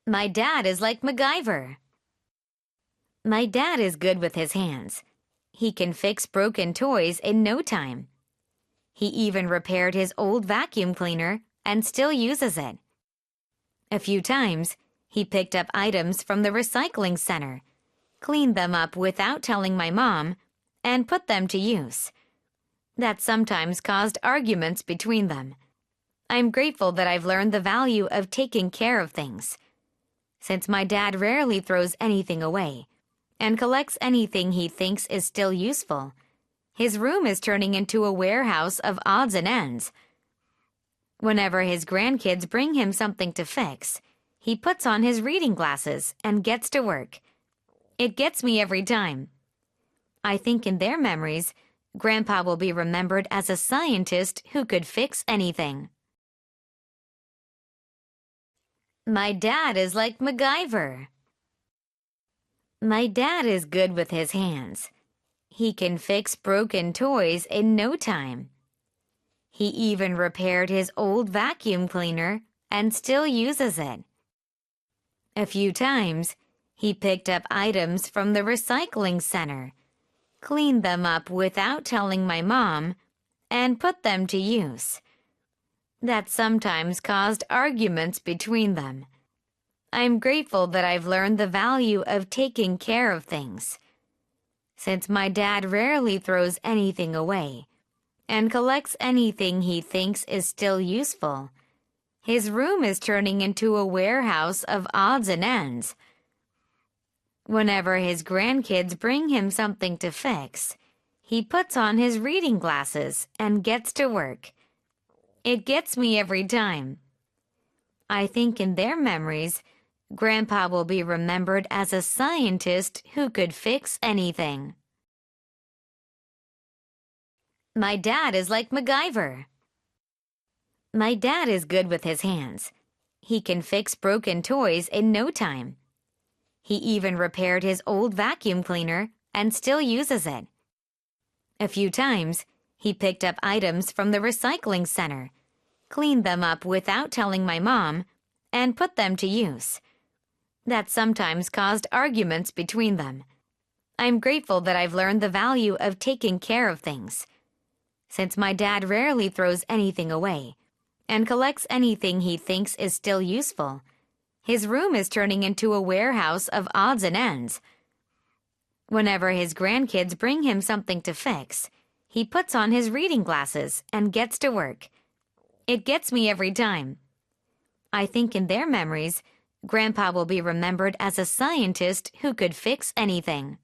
My dad is like MacGyver. My dad is good with his hands. He can fix broken toys in no time. He even repaired his old vacuum cleaner and still uses it. A few times, he picked up items from the recycling center, cleaned them up without telling my mom, and put them to use. That sometimes caused arguments between them. I'm grateful that I've learned the value of taking care of things. Since my dad rarely throws anything away and collects anything he thinks is still useful, his room is turning into a warehouse of odds and ends. Whenever his grandkids bring him something to fix, he puts on his reading glasses and gets to work. It gets me every time. I think in their memories, Grandpa will be remembered as a scientist who could fix anything. My dad is like MacGyver. My dad is good with his hands. He can fix broken toys in no time. He even repaired his old vacuum cleaner and still uses it. A few times, he picked up items from the recycling center, cleaned them up without telling my mom, and put them to use. That sometimes caused arguments between them. I'm grateful that I've learned the value of taking care of things. Since my dad rarely throws anything away and collects anything he thinks is still useful, his room is turning into a warehouse of odds and ends. Whenever his grandkids bring him something to fix, he puts on his reading glasses and gets to work. It gets me every time. I think in their memories, Grandpa will be remembered as a scientist who could fix anything. My dad is like MacGyver. My dad is good with his hands. He can fix broken toys in no time. He even repaired his old vacuum cleaner and still uses it. A few times, he picked up items from the recycling center, cleaned them up without telling my mom, and put them to use. That sometimes caused arguments between them. I'm grateful that I've learned the value of taking care of things. Since my dad rarely throws anything away and collects anything he thinks is still useful, his room is turning into a warehouse of odds and ends. Whenever his grandkids bring him something to fix, he puts on his reading glasses and gets to work. It gets me every time. I think in their memories, Grandpa will be remembered as a scientist who could fix anything.